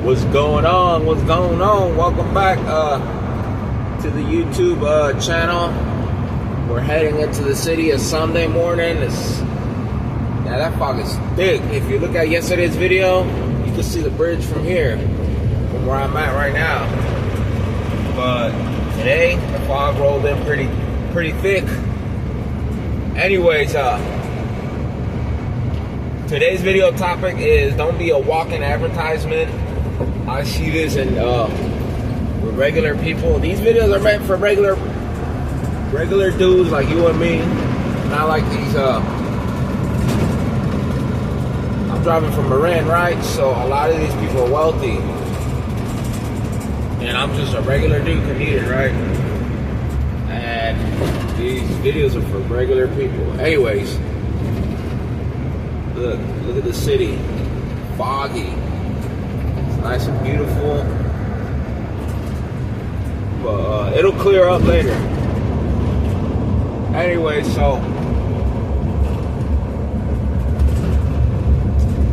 What's going on? What's going on? Welcome back to the YouTube channel. We're heading into the city. It's Sunday morning. Yeah, that fog is thick. If you look at yesterday's video, you can see the bridge from here, from where I'm at right now. But today, the fog rolled in pretty thick. Anyways, today's video topic is don't be a walking advertisement. I see this in with regular people. These videos are meant for regular dudes like you and me. Not like these. I'm driving from Marin, right? So a lot of these people are wealthy, and I'm just a regular dude, comedian, right? And these videos are for regular people. Anyways, look at the city, foggy. Nice and beautiful, but it'll clear up later. Anyway, so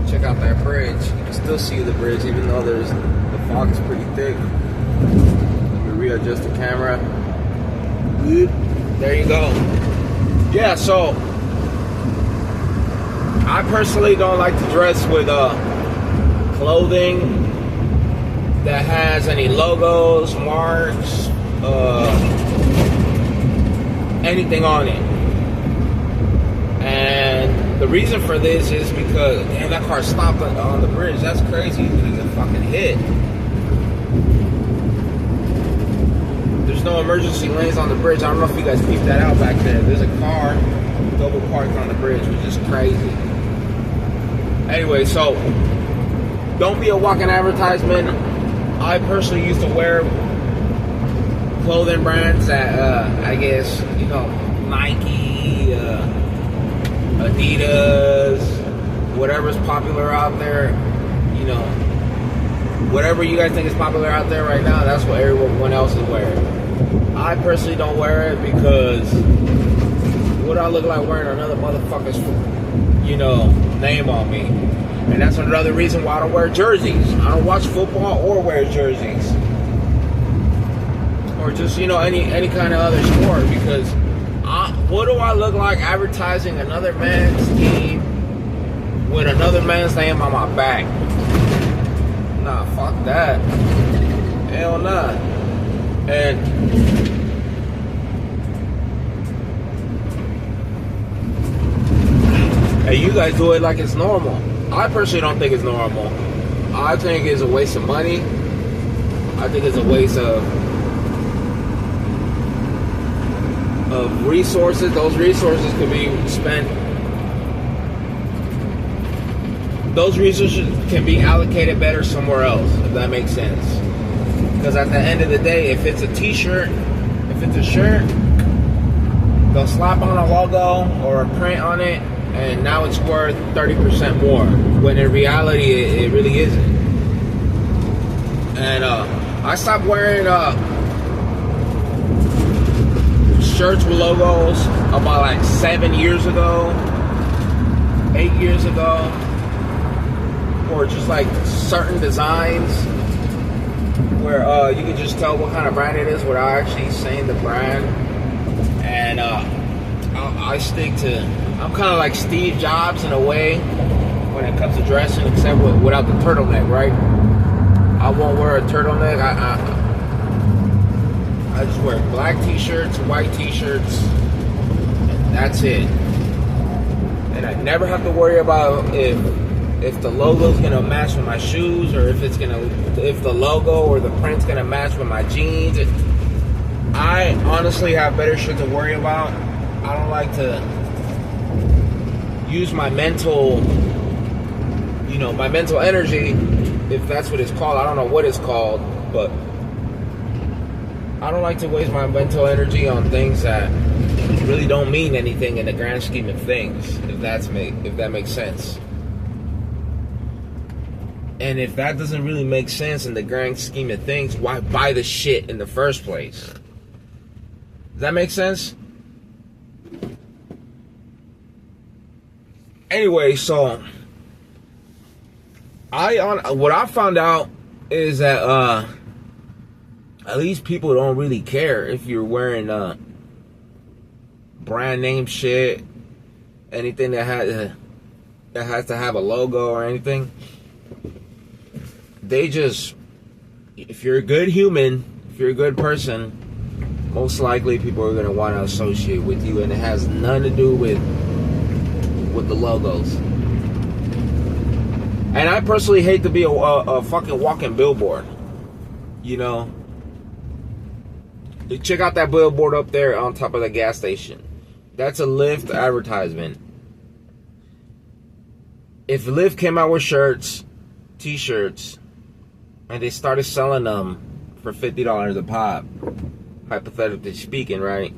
check out that bridge. You can still see the bridge even though the fog is pretty thick. Let me readjust the camera. There you go. Yeah, so I personally don't like to dress with clothing that has any logos, marks, anything on it. And the reason for this is because, damn, that car stopped on the bridge. That's crazy. It got fucking hit. There's no emergency lanes on the bridge. I don't know if you guys peeped that out back there. There's a car double parked on the bridge, which is crazy. Anyway, so don't be a walking advertisement. I personally used to wear clothing brands that, I guess, you know, Nike, Adidas, whatever's popular out there, you know, whatever you guys think is popular out there right now, that's what everyone else is wearing. I personally don't wear it because what do I look like wearing another motherfucker's, you know, name on me? And that's another reason why I don't wear jerseys. I don't watch football or wear jerseys. Or just, you know, any kind of other sport. Because what do I look like advertising another man's team with another man's name on my back? Nah, fuck that. Hell nah. And you guys do it like it's normal. I personally don't think it's normal. I think it's a waste of money. I think it's a waste of resources. Those resources could be spent. Those resources can be allocated better somewhere else, if that makes sense. Because at the end of the day, if it's a t-shirt, if it's a shirt, they'll slap on a logo or a print on it, and now it's worth 30% more, when in reality it really isn't. And I stopped wearing shirts with logos about like 7 years ago, 8 years ago, or just like certain designs where you can just tell what kind of brand it is without actually saying the brand. And I stick to, I'm kind of like Steve Jobs in a way when it comes to dressing, except without the turtleneck, right? I won't wear a turtleneck. I just wear black t-shirts, white t-shirts, and that's it. And I never have to worry about if the logo's gonna match with my shoes, or if the logo or the print's gonna match with my jeans. I honestly have better shit to worry about. I don't like to use my mental, you know, my mental energy, if that's what it's called. I don't know what it's called, but I don't like to waste my mental energy on things that really don't mean anything in the grand scheme of things, if that makes sense. And if that doesn't really make sense in the grand scheme of things, why buy the shit in the first place? Does that make sense? Anyway, so what I found out is that at least people don't really care if you're wearing brand name shit, anything that has to have a logo or anything. They just, if you're a good human, if you're a good person, most likely people are gonna want to associate with you, and it has nothing to do with the logos. And I personally hate to be a fucking walking billboard. You know, check out that billboard up there on top of the gas station. That's a Lyft advertisement. If Lyft came out with shirts, t-shirts, and they started selling them for $50 a pop, hypothetically speaking, right?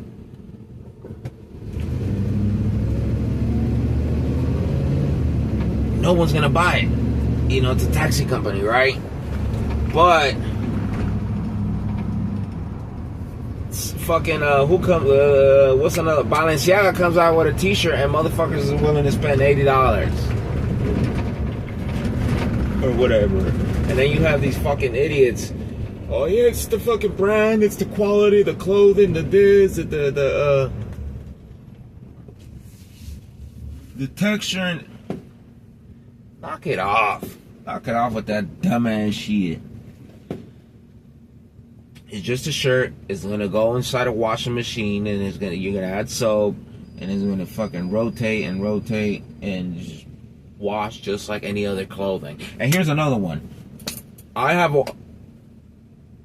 No one's gonna buy it. You know, it's a taxi company, right? But fucking who comes? What's another? Balenciaga comes out with a T-shirt, and motherfuckers is willing to spend $80 or whatever. And then you have these fucking idiots. Oh yeah, it's the fucking brand, it's the quality, the clothing, the this, the texture. And knock it off. Knock it off with that dumbass shit. It's just a shirt. It's gonna go inside a washing machine, and you're gonna add soap, and it's gonna fucking rotate and just wash just like any other clothing. And here's another one.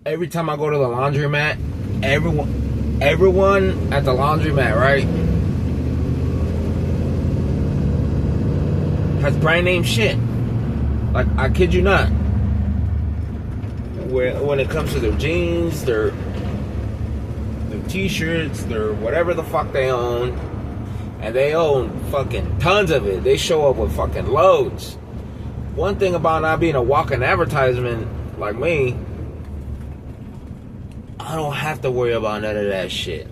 Every time I go to the laundromat, everyone at the laundromat, right, has brand name shit. Like, I kid you not. When it comes to their jeans, their t-shirts, their whatever the fuck they own, and they own fucking tons of it. They show up with fucking loads. One thing about not being a walking advertisement like me, I don't have to worry about none of that shit.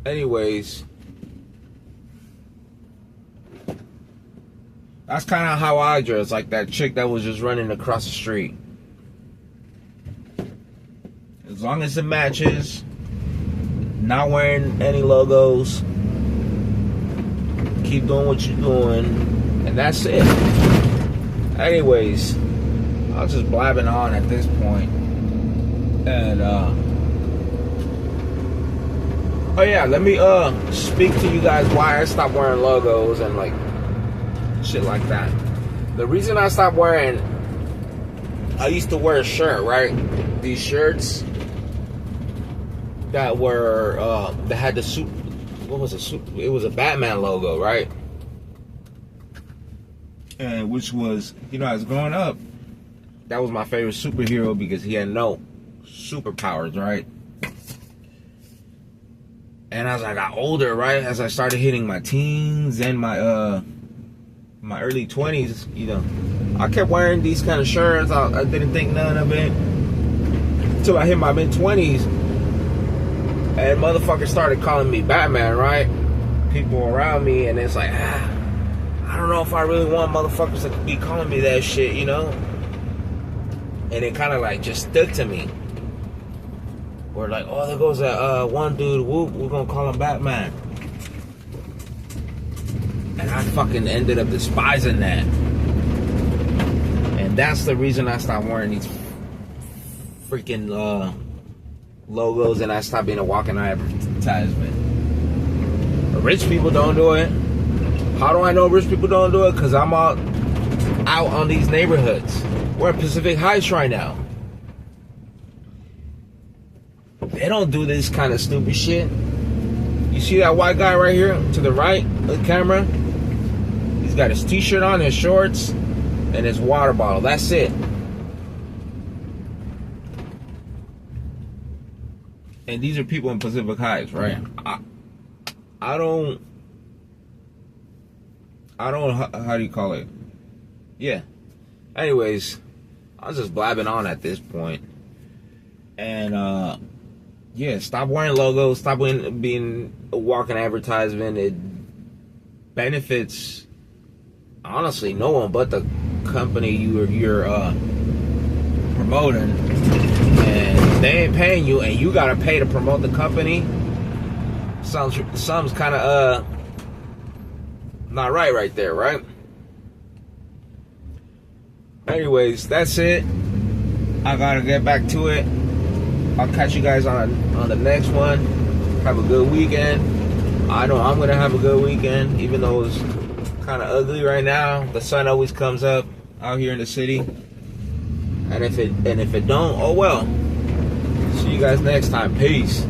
Anyways, that's kind of how I dress, like that chick that was just running across the street. As long as it matches, not wearing any logos, keep doing what you're doing, and that's it. Anyways, I was just blabbing on at this point. And oh yeah, let me speak to you guys why I stopped wearing logos and like shit like that. The reason I stopped wearing, I used to wear a shirt, right? These shirts that were that had the suit. What was it? It was a Batman logo, right? And which was, you know, as growing up, that was my favorite superhero because he had no superpowers, right? And as I got older, right, as I started hitting my teens and my my early 20s, you know, I kept wearing these kind of shirts. I didn't think none of it until I hit my mid-20s, and motherfuckers started calling me Batman, right? People around me, and it's like, I don't know if I really want motherfuckers to be calling me that shit, you know? And it kind of like just stuck to me. We're like, oh, there goes that one dude, whoop, we're gonna call him Batman. And I fucking ended up despising that. And that's the reason I stopped wearing these freaking logos, and I stopped being a walking advertisement. Rich people don't do it. How do I know rich people don't do it? Because I'm out on these neighborhoods. We're in Pacific Heights right now. They don't do this kind of stupid shit. You see that white guy right here to the right of the camera? He's got his t-shirt on, his shorts, and his water bottle. That's it. And these are people in Pacific Heights, right? I don't, how do you call it? Yeah. Anyways, I was just blabbing on at this point. And, yeah, stop wearing logos, stop being a walking advertisement. It benefits, honestly, no one but the company you're promoting and they ain't paying you and you gotta pay to promote the company, something's kind of not right there, right? Anyways, that's it. I gotta get back to it. I'll catch you guys on the next one. Have a good weekend. I know I'm gonna have a good weekend, even though it's kind of ugly right now. The sun always comes up out here in the city, and if it don't, oh well. See you guys next time. Peace.